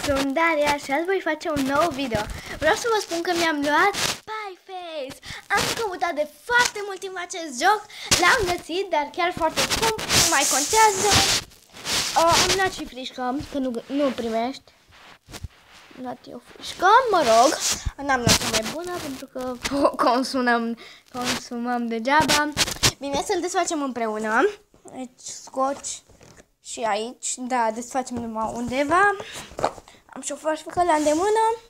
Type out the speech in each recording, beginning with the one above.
Sunt Daria și azi voi face un nou video. Vreau să vă spun că mi-am luat Pie Face. Am căutat de foarte mult timp acest joc, l-am găsit, dar chiar foarte scump, nu mai contează. Am luat și frișcă, că nu primești. Am luat eu frișcă, mă rog, n-am luat cea mai bună pentru că consumăm degeaba. Bine, să-l desfacem împreună. Deci scoci și aici, da, desfacem numai undeva. Am și o foașcă la îndemână.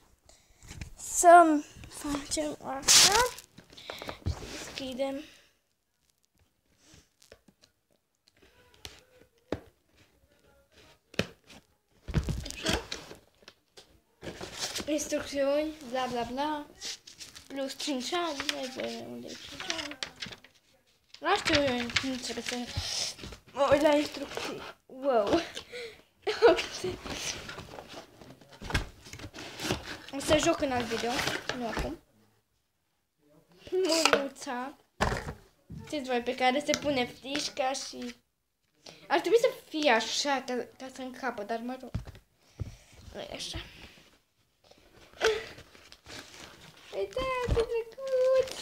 Să facem așa și deschidem. Așa. Instrucțiuni, bla bla bla. Plus 5 ani, unde e 5 ani? Nu știu eu, nu trebuie să mă uit la instrucții. Wow. O să joc în alt video, nu acum. Mânuța. Știți voi, pe care se pune frișca și... Ar trebui să fie așa, ca să încapă, dar mă rog. Nu e așa. Uitați, ce drăguț!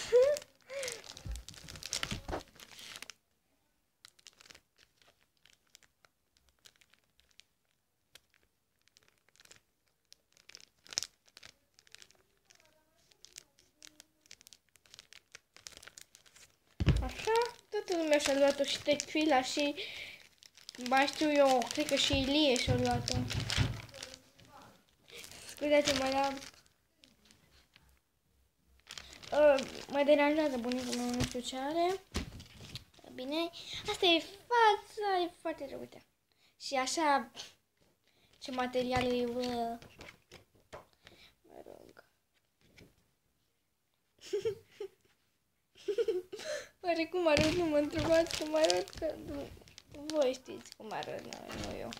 Așa, toată lumea și-a luat-o și Tequila și mai știu eu, cred că și Ilie și-a luat-o. Scuzați-mă, dar mă deranjează bunicul meu, nu știu ce are. Bine, asta e fața, e foarte rău, uite. Și așa, ce material e, mă rog. Oare cum arăt? Nu mă întrebați cum arăt, că voi știți cum arăt, nu eu.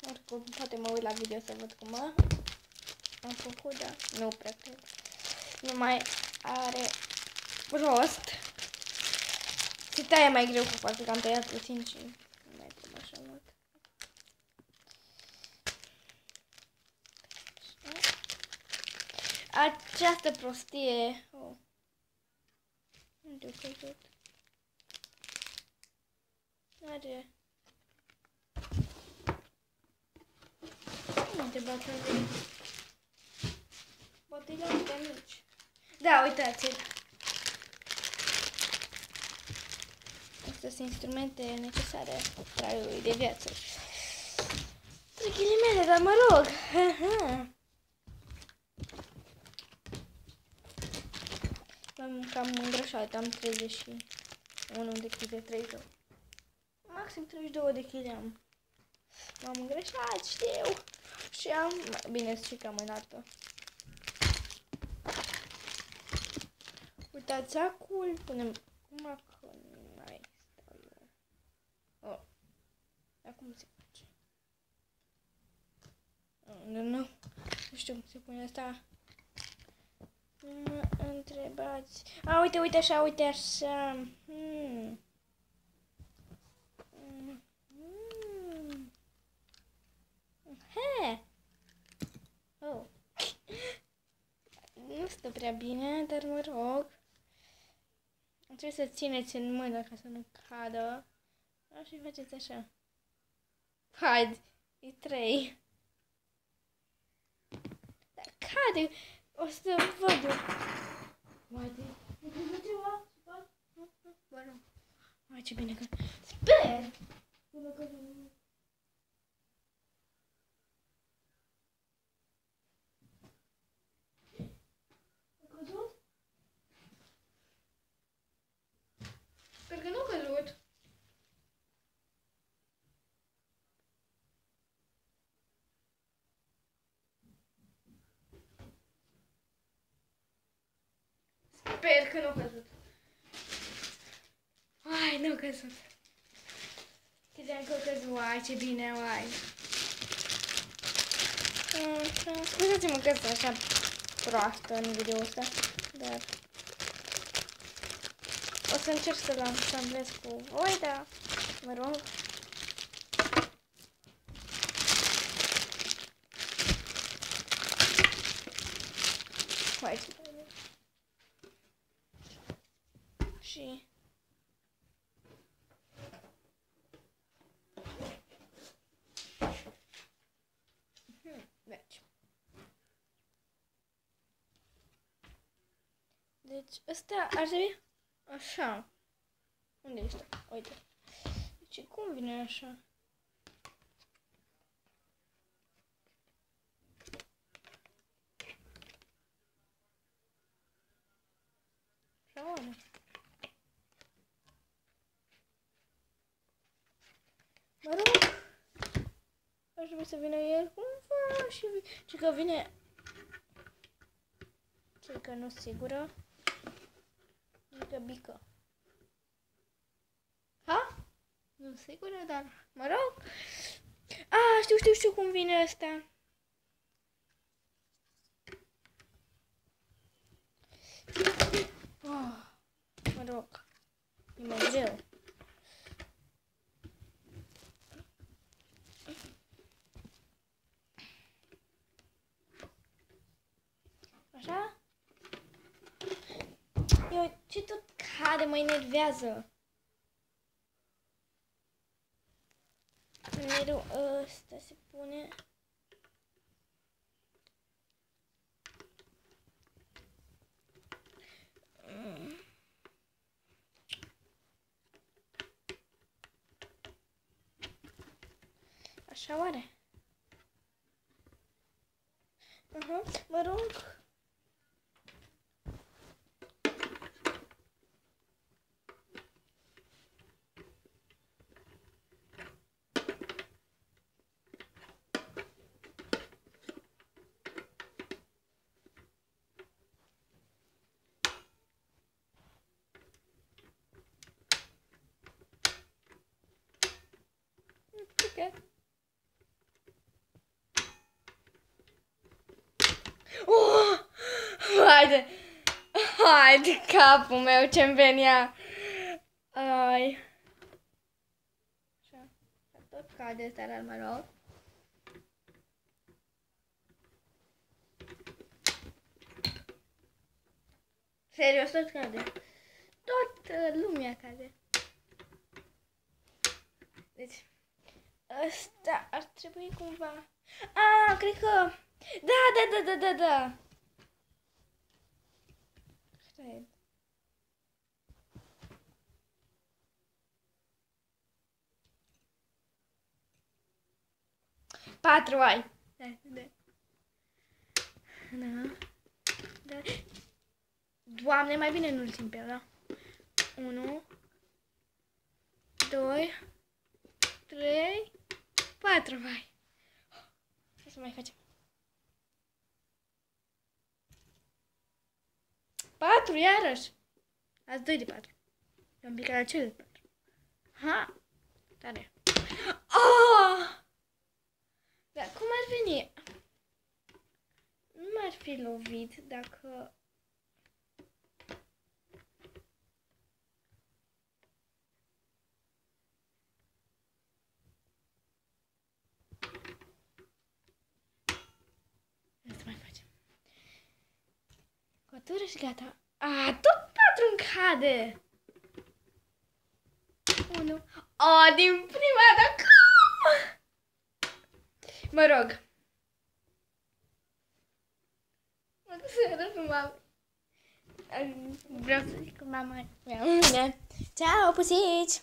Oricum, poate mă uit la video să văd cum am făcut, dar nu prea cred. Nu mai are rost. Se taie mai greu cu faptul că am tăiat puțin și nu mai trebuie așa mult. Această prostie... Unde-o căzut? Are... Nu te bat în zi. Botile astea mici. Da, uitați-l. Astea sunt instrumente necesare traiului de viață. Trechile mele, dar mă rog. M-am cam îngrășat, am 31 de kg, 32. Maxim 32 de kg am. M-am îngrășat, știu. Și am... Bine, și cam înaltă. Uitați acul, punem... Acum că nu mai stau eu. Oh. Acum se face. Oh, nu știu cum se pune asta. Mă întrebați. A, uite, uite așa, uite așa. He! Oh. Nu stă prea bine, dar mă rog. Trebuie să țineți în mână ca să nu cadă. Așa faceți așa. Hai, e 3. Dar cade. O să văd eu. Poate. Nu trebuie ceva? Bă, nu. Hai, ce bine că... Sper! Până că nu... A căzut? Sper că nu a căzut. Sper că nu a căzut. Ai, nu a căzut. Credeam că a căzut. Ai, ce bine, ai. Scuzați-mă că sunt așa proastă în video ăsta, dar o să încerc să-l ansamblez cu voi, dar mă rog. aici. Și... Deci, ăsta ar trebui așa. Unde este? Uite. Deci, cum vine așa? Așa oare? Mă rog. Ar trebui să vină el cumva și... Ce că vine... Ce că nu sigură. Bică, bică. Ha? Nu sigură, dar... Mă rog. Știu cum vine ăsta. Mă rog. E mai greu. Așa? Eu, ce tot cade, mă enervează. Mereu ăsta se pune. Așa oare? Mă rog. Okay. Haide, capul meu, ce-mi venea. Ai. Așa, tot cade ăsta, dar mă rog. Serios, tot cade. Tot lumea cade. Deci, ăsta ar trebui cumva... cred că... Da. Cred. Patru ai. Da. Doamne, mai bine nu-l țin pe ăla. 1, 2, 3, 4, vai. Ce să mai facem? 4, iarăși. Ați 2 de 4. Eu am picat la cel de 4. Ha! Tare. Dar cum ar veni? Nu m-ar fi lovit dacă... Să mai facem. Cotură și gata. Tot 4 îmi cade. 1. Din prima dată. Mă rog. Mă duc să arăt pe mama. Vreau să zic cu mama mea. Ceau, pusici!